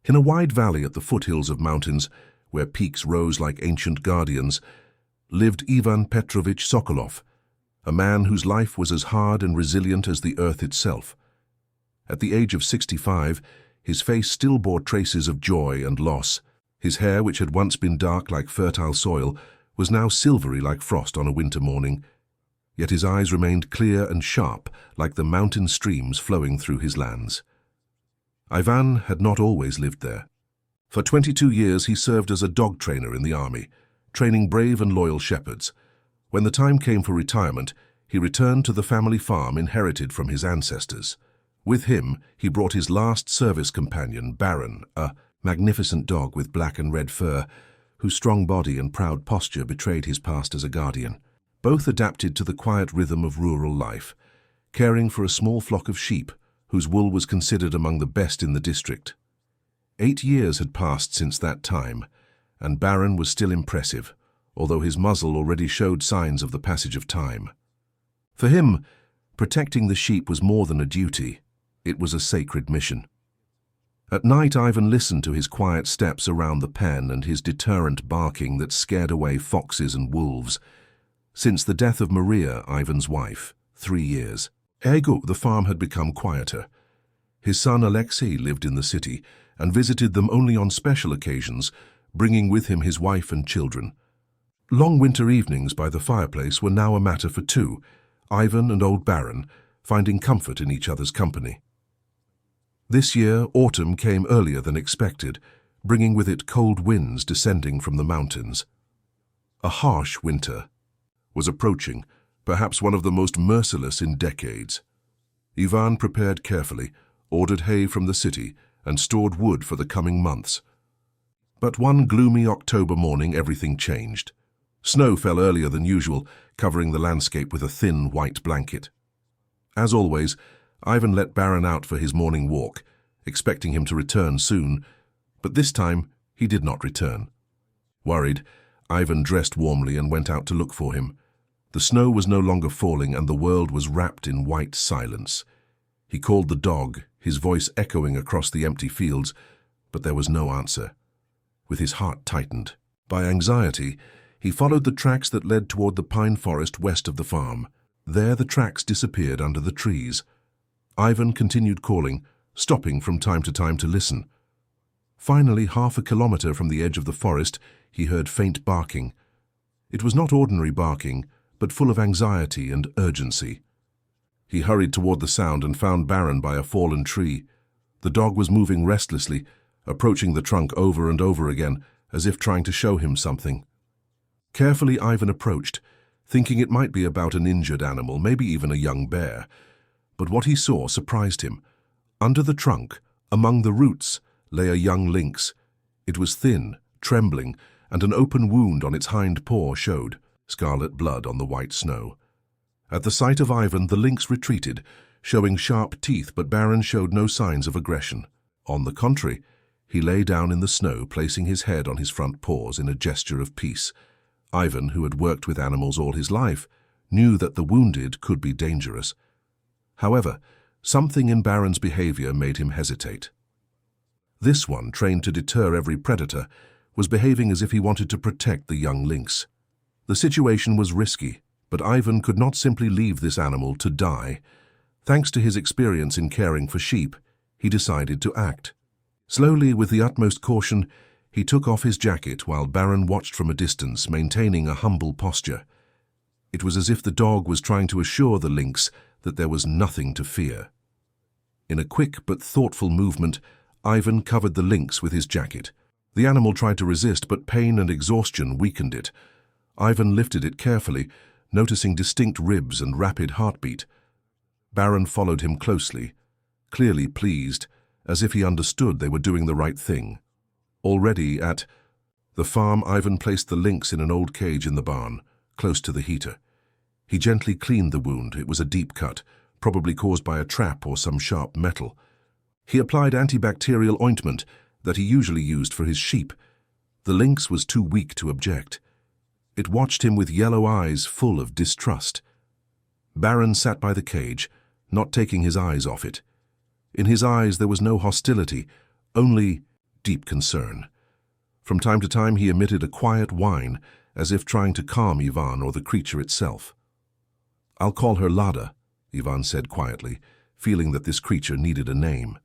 In a wide valley at the foothills of mountains, where peaks rose like ancient guardians, lived Ivan Petrovich Sokolov, a man whose life was as hard and resilient as the earth itself. At the age of 65, his face still bore traces of joy and loss. His hair, which had once been dark like fertile soil, was now silvery like frost on a winter morning, yet his eyes remained clear and sharp like the mountain streams flowing through his lands. Ivan had not always lived there. For 22 years he served as a dog trainer in the army, training brave and loyal shepherds. When the time came for retirement, he returned to the family farm inherited from his ancestors. With him, he brought his last service companion, Baron, a magnificent dog with black and red fur, whose strong body and proud posture betrayed his past as a guardian. Both adapted to the quiet rhythm of rural life, caring for a small flock of sheep, whose wool was considered among the best in the district. 8 years had passed since that time, and Baron was still impressive, although his muzzle already showed signs of the passage of time. For him, protecting the sheep was more than a duty, it was a sacred mission. At night, Ivan listened to his quiet steps around the pen and his deterrent barking that scared away foxes and wolves. Since the death of Maria, Ivan's wife, 3 years ago, the farm had become quieter. His son Alexei lived in the city and visited them only on special occasions, bringing with him his wife and children. Long winter evenings by the fireplace were now a matter for two, Ivan and old Baron finding comfort in each other's company. This year, autumn came earlier than expected, bringing with it cold winds descending from the mountains. A harsh winter was approaching, perhaps one of the most merciless in decades. Ivan prepared carefully, ordered hay from the city, and stored wood for the coming months. But one gloomy October morning everything changed. Snow fell earlier than usual, covering the landscape with a thin white blanket. As always, Ivan let Baron out for his morning walk, expecting him to return soon, but this time he did not return. Worried, Ivan dressed warmly and went out to look for him. The snow was no longer falling and the world was wrapped in white silence. He called the dog, his voice echoing across the empty fields, but there was no answer. With his heart tightened by anxiety, he followed the tracks that led toward the pine forest west of the farm. There the tracks disappeared under the trees. Ivan continued calling, stopping from time to time to listen. Finally, half a kilometer from the edge of the forest, he heard faint barking. It was not ordinary barking, but full of anxiety and urgency. He hurried toward the sound and found Baron by a fallen tree. The dog was moving restlessly, approaching the trunk over and over again, as if trying to show him something. Carefully, Ivan approached, thinking it might be about an injured animal, maybe even a young bear. But what he saw surprised him. Under the trunk, among the roots, lay a young lynx. It was thin, trembling, and an open wound on its hind paw showed, scarlet blood on the white snow. At the sight of Ivan, the lynx retreated, showing sharp teeth, but Baron showed no signs of aggression. On the contrary, he lay down in the snow, placing his head on his front paws in a gesture of peace. Ivan, who had worked with animals all his life, knew that the wounded could be dangerous. However, something in Baron's behavior made him hesitate. This one, trained to deter every predator, was behaving as if he wanted to protect the young lynx. The situation was risky, but Ivan could not simply leave this animal to die. Thanks to his experience in caring for sheep, he decided to act. Slowly, with the utmost caution, he took off his jacket while Baron watched from a distance, maintaining a humble posture. It was as if the dog was trying to assure the lynx that there was nothing to fear. In a quick but thoughtful movement, Ivan covered the lynx with his jacket. The animal tried to resist, but pain and exhaustion weakened it. Ivan lifted it carefully, noticing distinct ribs and rapid heartbeat. Baron followed him closely, clearly pleased, as if he understood they were doing the right thing. Already at the farm, Ivan placed the lynx in an old cage in the barn, close to the heater. He gently cleaned the wound. It was a deep cut, probably caused by a trap or some sharp metal. He applied antibacterial ointment that he usually used for his sheep. The lynx was too weak to object. It watched him with yellow eyes full of distrust. Baron sat by the cage, not taking his eyes off it. In his eyes there was no hostility, only deep concern. From time to time he emitted a quiet whine, as if trying to calm Ivan or the creature itself. "I'll call her Lada," Ivan said quietly, feeling that this creature needed a name.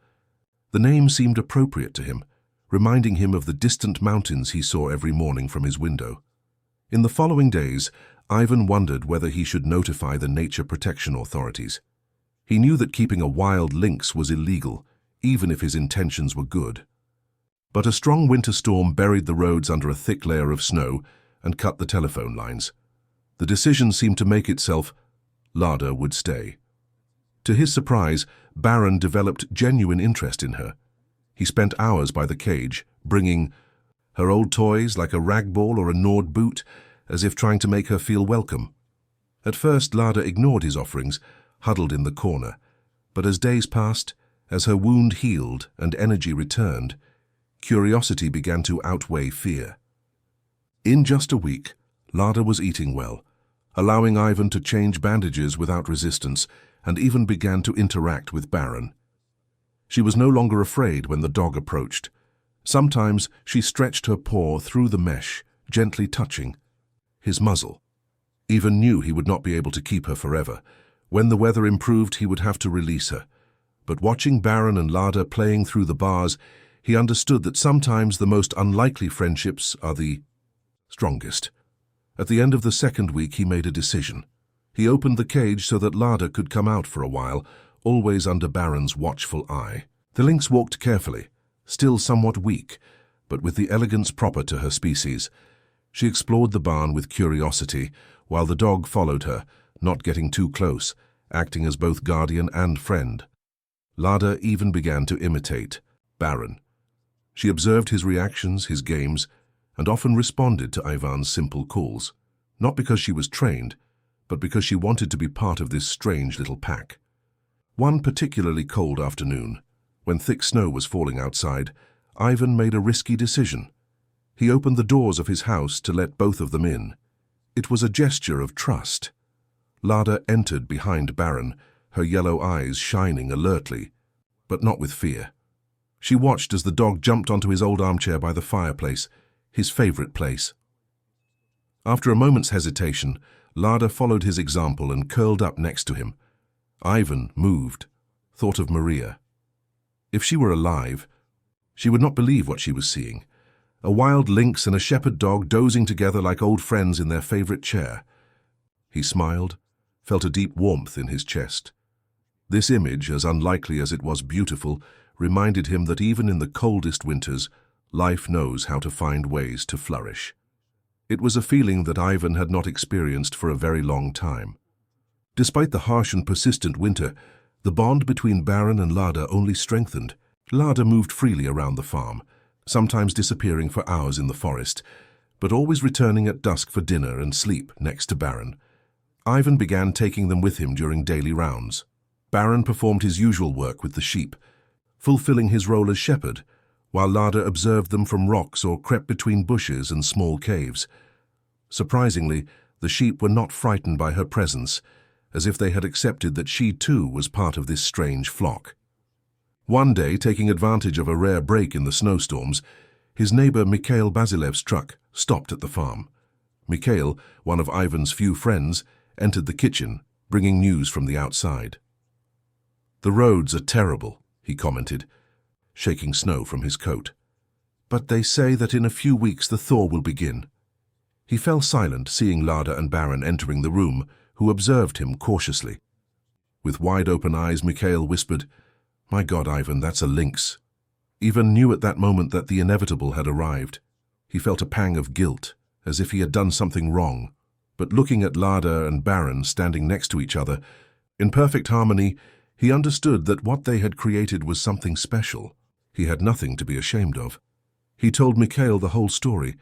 The name seemed appropriate to him, reminding him of the distant mountains he saw every morning from his window. In the following days, Ivan wondered whether he should notify the nature protection authorities. He knew that keeping a wild lynx was illegal, even if his intentions were good. But a strong winter storm buried the roads under a thick layer of snow and cut the telephone lines. The decision seemed to make itself: Lada would stay. To his surprise, Baron developed genuine interest in her. He spent hours by the cage, bringing her old toys like a rag ball or a gnawed boot, as if trying to make her feel welcome. At first, Lada ignored his offerings, huddled in the corner. But as days passed, as her wound healed and energy returned, curiosity began to outweigh fear. In just a week, Lada was eating well, allowing Ivan to change bandages without resistance, and even began to interact with Baron. She was no longer afraid when the dog approached. Sometimes she stretched her paw through the mesh, gently touching his muzzle. Ivan knew he would not be able to keep her forever. When the weather improved, he would have to release her. But watching Baron and Lada playing through the bars, he understood that sometimes the most unlikely friendships are the strongest. At the end of the second week, he made a decision. He opened the cage so that Lada could come out for a while, always under Baron's watchful eye. The lynx walked carefully, still somewhat weak, but with the elegance proper to her species. She explored the barn with curiosity, while the dog followed her, not getting too close, acting as both guardian and friend. Lada even began to imitate Baron. She observed his reactions, his games, and often responded to Ivan's simple calls, not because she was trained, but because she wanted to be part of this strange little pack. One particularly cold afternoon, when thick snow was falling outside, Ivan made a risky decision. He opened the doors of his house to let both of them in. It was a gesture of trust. Lada entered behind Baron, her yellow eyes shining alertly, but not with fear. She watched as the dog jumped onto his old armchair by the fireplace, his favorite place. After a moment's hesitation, Lada followed his example and curled up next to him. Ivan, moved, thought of Maria. If she were alive, she would not believe what she was seeing. A wild lynx and a shepherd dog dozing together like old friends in their favorite chair. He smiled, felt a deep warmth in his chest. This image, as unlikely as it was beautiful, reminded him that even in the coldest winters, life knows how to find ways to flourish. It was a feeling that Ivan had not experienced for a very long time. Despite the harsh and persistent winter, the bond between Baron and Lada only strengthened. Lada moved freely around the farm, sometimes disappearing for hours in the forest, but always returning at dusk for dinner and sleep next to Baron. Ivan began taking them with him during daily rounds. Baron performed his usual work with the sheep, fulfilling his role as shepherd, while Lada observed them from rocks or crept between bushes and small caves. Surprisingly, the sheep were not frightened by her presence, as if they had accepted that she too was part of this strange flock. One day, taking advantage of a rare break in the snowstorms, his neighbor Mikhail Basilev's truck stopped at the farm. Mikhail, one of Ivan's few friends, entered the kitchen, bringing news from the outside. "The roads are terrible," he commented, shaking snow from his coat. "But they say that in a few weeks the thaw will begin." He fell silent, seeing Lada and Baron entering the room, who observed him cautiously. With wide-open eyes, Mikhail whispered, "My God, Ivan, that's a lynx." Ivan knew at that moment that the inevitable had arrived. He felt a pang of guilt, as if he had done something wrong. But looking at Lada and Baron standing next to each other, in perfect harmony, he understood that what they had created was something special. He had nothing to be ashamed of. He told Mikhail the whole story,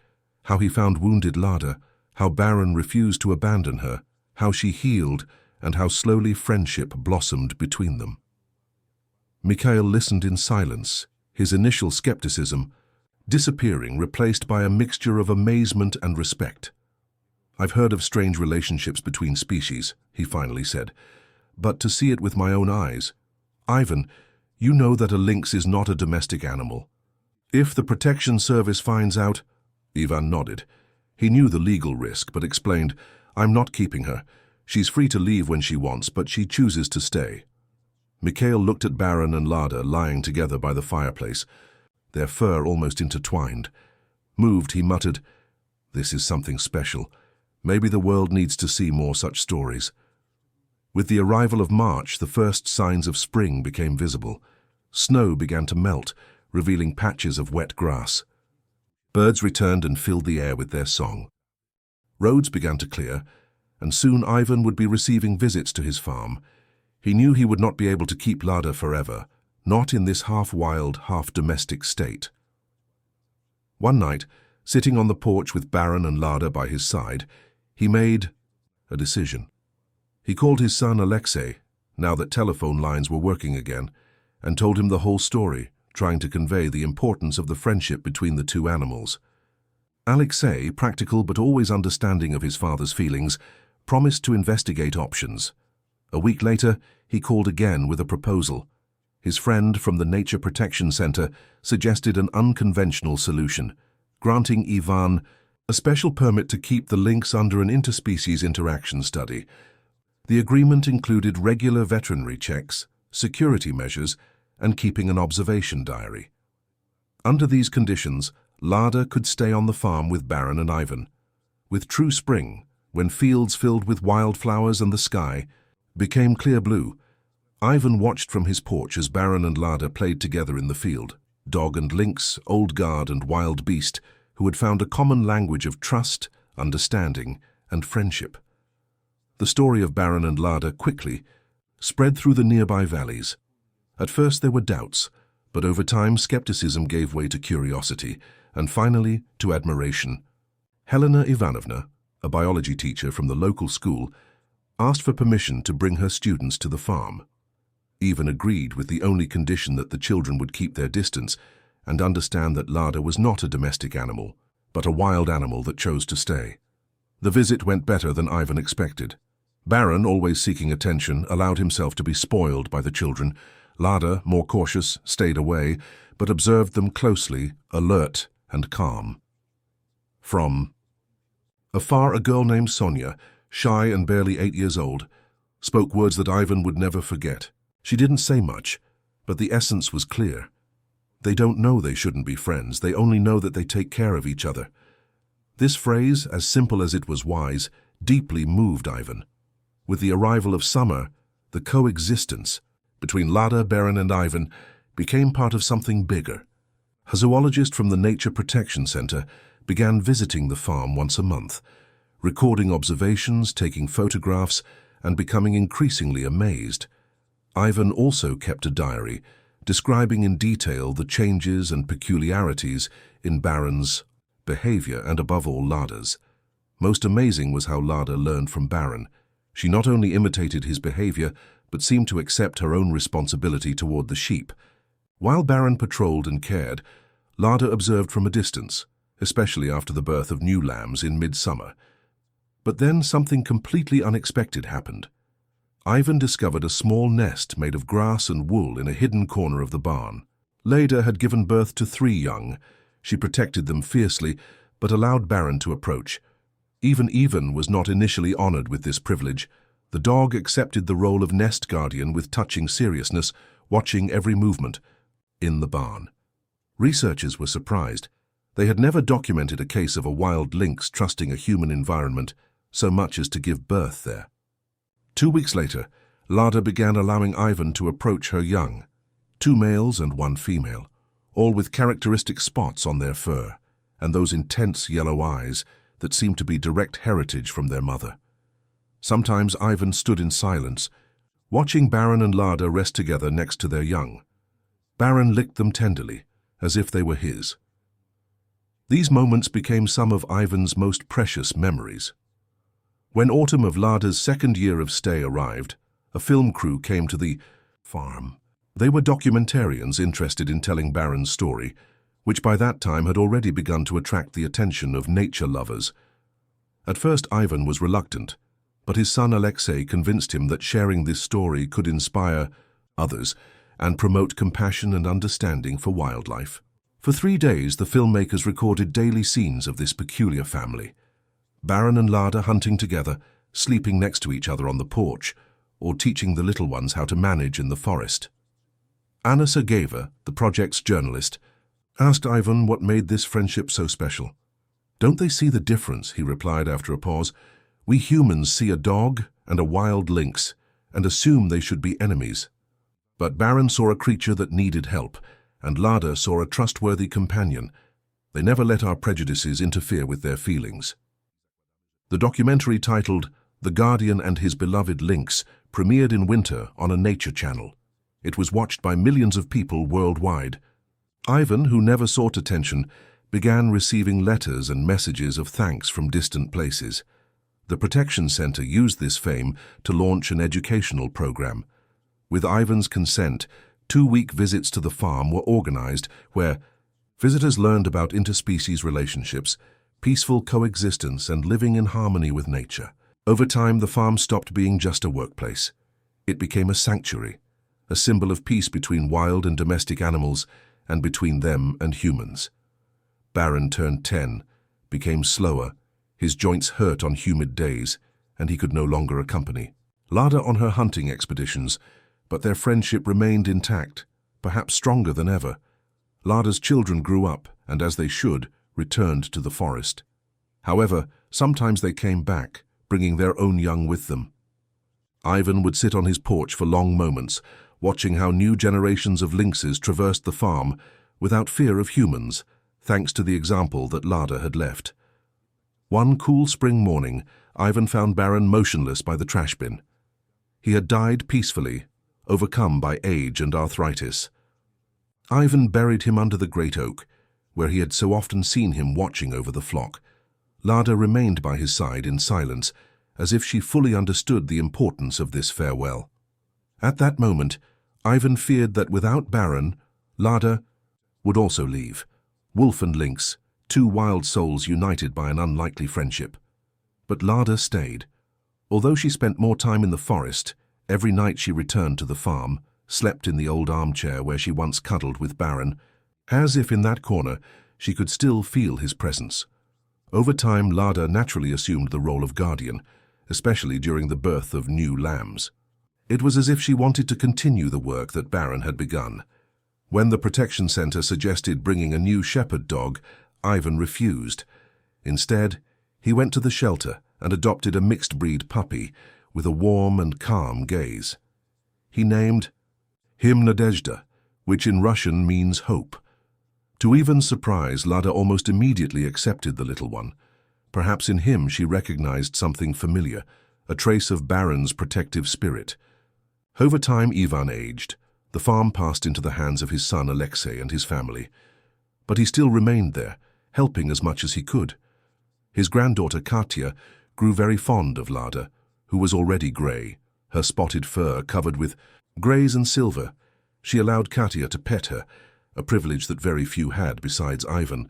how he found wounded Lada, how Baron refused to abandon her, how she healed, and how slowly friendship blossomed between them. Mikhail listened in silence, his initial skepticism disappearing, replaced by a mixture of amazement and respect. "I've heard of strange relationships between species," he finally said, "but to see it with my own eyes. Ivan, you know that a lynx is not a domestic animal. If the protection service finds out, Ivan nodded. He knew the legal risk, but explained, I'm not keeping her. She's free to leave when she wants, but she chooses to stay. Mikhail looked at Baron and Lada lying together by the fireplace, their fur almost intertwined. Moved, he muttered, this is something special. Maybe the world needs to see more such stories. With the arrival of March, the first signs of spring became visible. Snow began to melt, revealing patches of wet grass. Birds returned and filled the air with their song. Roads began to clear, and soon Ivan would be receiving visits to his farm. He knew he would not be able to keep Lada forever, not in this half-wild, half-domestic state. One night, sitting on the porch with Baron and Lada by his side, he made a decision. He called his son Alexei, now that telephone lines were working again, and told him the whole story, trying to convey the importance of the friendship between the two animals. Alexei, practical but always understanding of his father's feelings, promised to investigate options. A week later, he called again with a proposal. His friend from the Nature Protection Center suggested an unconventional solution, granting Ivan a special permit to keep the lynx under an interspecies interaction study. The agreement included regular veterinary checks, security measures, and keeping an observation diary. Under these conditions, Lada could stay on the farm with Baron and Ivan. With true spring, when fields filled with wildflowers and the sky became clear blue, Ivan watched from his porch as Baron and Lada played together in the field, dog and lynx, old guard and wild beast, who had found a common language of trust, understanding, and friendship. The story of Baron and Lada quickly spread through the nearby valleys. At first there were doubts, but over time skepticism gave way to curiosity, and finally to admiration. Helena Ivanovna, a biology teacher from the local school, asked for permission to bring her students to the farm. Ivan agreed with the only condition that the children would keep their distance and understand that Lada was not a domestic animal, but a wild animal that chose to stay. The visit went better than Ivan expected. Baron, always seeking attention, allowed himself to be spoiled by the children. Lada, more cautious, stayed away, but observed them closely, alert and calm. From afar, a girl named Sonia, shy and barely 8 years old, spoke words that Ivan would never forget. She didn't say much, but the essence was clear. They don't know they shouldn't be friends, they only know that they take care of each other. This phrase, as simple as it was wise, deeply moved Ivan. With the arrival of summer, the coexistence between Lada, Baron and Ivan became part of something bigger. A zoologist from the Nature Protection Center began visiting the farm once a month, recording observations, taking photographs, and becoming increasingly amazed. Ivan also kept a diary, describing in detail the changes and peculiarities in Baron's behavior and above all Lada's. Most amazing was how Lada learned from Baron. She not only imitated his behavior, but seemed to accept her own responsibility toward the sheep. While Baron patrolled and cared, Lada observed from a distance, especially after the birth of new lambs in midsummer. But then something completely unexpected happened. Ivan discovered a small nest made of grass and wool in a hidden corner of the barn. Lada had given birth to 3 young. She protected them fiercely, but allowed Baron to approach. Even Ivan was not initially honored with this privilege. The dog accepted the role of nest guardian with touching seriousness, watching every movement in the barn. Researchers were surprised. They had never documented a case of a wild lynx trusting a human environment so much as to give birth there. 2 weeks later, Lada began allowing Ivan to approach her young, 2 males and 1 female, all with characteristic spots on their fur, and those intense yellow eyes that seemed to be direct heritage from their mother. Sometimes Ivan stood in silence, watching Baron and Lada rest together next to their young. Baron licked them tenderly, as if they were his. These moments became some of Ivan's most precious memories. When autumn of Lada's 2nd year of stay arrived, a film crew came to the farm. They were documentarians interested in telling Baron's story, which by that time had already begun to attract the attention of nature lovers. At first Ivan was reluctant, but his son Alexei convinced him that sharing this story could inspire others and promote compassion and understanding for wildlife. For 3 days, the filmmakers recorded daily scenes of this peculiar family. Baron and Lada hunting together, sleeping next to each other on the porch, or teaching the little ones how to manage in the forest. Anna Sergeyeva, the project's journalist, asked Ivan what made this friendship so special. "Don't they see the difference?" he replied after a pause. "We humans see a dog and a wild lynx and assume they should be enemies. But Baron saw a creature that needed help, and Lada saw a trustworthy companion. They never let our prejudices interfere with their feelings." The documentary titled The Guardian and His Beloved Lynx premiered in winter on a nature channel. It was watched by millions of people worldwide. Ivan, who never sought attention, began receiving letters and messages of thanks from distant places. The Protection Center used this fame to launch an educational program. With Ivan's consent, 2-week visits to the farm were organized where visitors learned about interspecies relationships, peaceful coexistence, and living in harmony with nature. Over time, the farm stopped being just a workplace. It became a sanctuary, a symbol of peace between wild and domestic animals and between them and humans. Baron turned 10, became slower, his joints hurt on humid days, and he could no longer accompany Lada on her hunting expeditions, but their friendship remained intact, perhaps stronger than ever. Lada's children grew up, and as they should, returned to the forest. However, sometimes they came back, bringing their own young with them. Ivan would sit on his porch for long moments, watching how new generations of lynxes traversed the farm without fear of humans, thanks to the example that Lada had left. One cool spring morning, Ivan found Baron motionless by the trash bin. He had died peacefully, overcome by age and arthritis. Ivan buried him under the great oak, where he had so often seen him watching over the flock. Lada remained by his side in silence, as if she fully understood the importance of this farewell. At that moment, Ivan feared that without Baron, Lada would also leave. Wolf and lynx, 2 wild souls united by an unlikely friendship. But Lada stayed. Although she spent more time in the forest, every night she returned to the farm, slept in the old armchair where she once cuddled with Baron, as if in that corner she could still feel his presence. Over time, Lada naturally assumed the role of guardian, especially during the birth of new lambs. It was as if she wanted to continue the work that Baron had begun. When the Protection Center suggested bringing a new shepherd dog, Ivan refused. Instead, he went to the shelter and adopted a mixed-breed puppy with a warm and calm gaze. He named him Nadezhda, which in Russian means hope. To Ivan's surprise, Lada almost immediately accepted the little one. Perhaps in him she recognized something familiar, a trace of Baron's protective spirit. Over time, Ivan aged. The farm passed into the hands of his son Alexei and his family. But he still remained there, helping as much as he could. His granddaughter Katya grew very fond of Lada, who was already grey, her spotted fur covered with greys and silver. She allowed Katya to pet her, a privilege that very few had besides Ivan.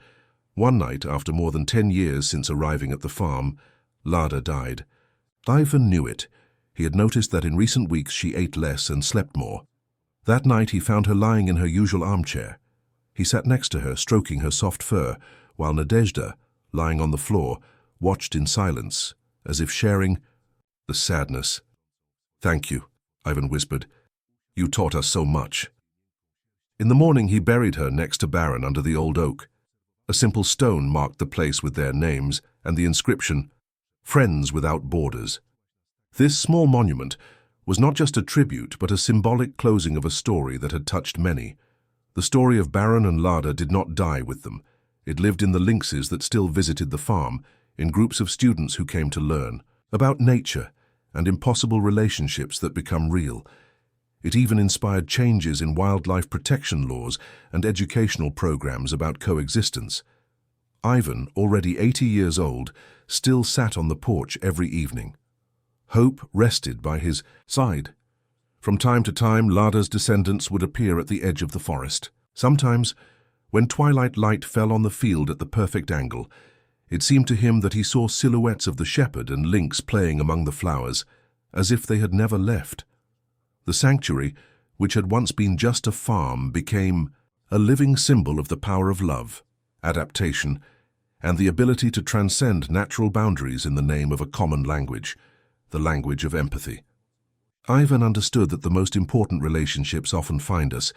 One night, after more than 10 years since arriving at the farm, Lada died. Ivan knew it. He had noticed that in recent weeks she ate less and slept more. That night he found her lying in her usual armchair. He sat next to her, stroking her soft fur, while Nadezhda, lying on the floor, watched in silence, as if sharing the sadness. "Thank you," Ivan whispered. "You taught us so much." In the morning he buried her next to Baron under the old oak. A simple stone marked the place with their names and the inscription, "Friends Without Borders." This small monument was not just a tribute, but a symbolic closing of a story that had touched many. The story of Baron and Lada did not die with them. It lived in the lynxes that still visited the farm, in groups of students who came to learn about nature and impossible relationships that become real. It even inspired changes in wildlife protection laws and educational programs about coexistence. Ivan, already 80 years old, still sat on the porch every evening. Hope rested by his side. From time to time, Lada's descendants would appear at the edge of the forest. Sometimes, when twilight light fell on the field at the perfect angle, it seemed to him that he saw silhouettes of the shepherd and lynx playing among the flowers, as if they had never left. The sanctuary, which had once been just a farm, became a living symbol of the power of love, adaptation, and the ability to transcend natural boundaries in the name of a common language, the language of empathy. Ivan understood that the most important relationships often find us,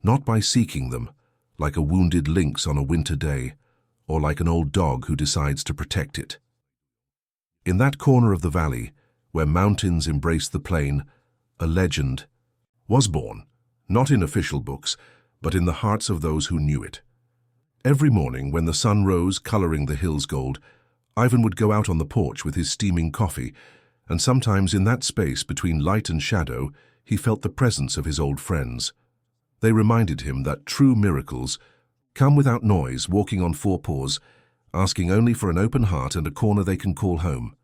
not by seeking them, like a wounded lynx on a winter day, or like an old dog who decides to protect it. In that corner of the valley, where mountains embrace the plain, a legend was born, not in official books, but in the hearts of those who knew it. Every morning, when the sun rose, coloring the hills gold, Ivan would go out on the porch with his steaming coffee, and sometimes in that space between light and shadow, he felt the presence of his old friends. They reminded him that true miracles come without noise, walking on four paws, asking only for an open heart and a corner they can call home.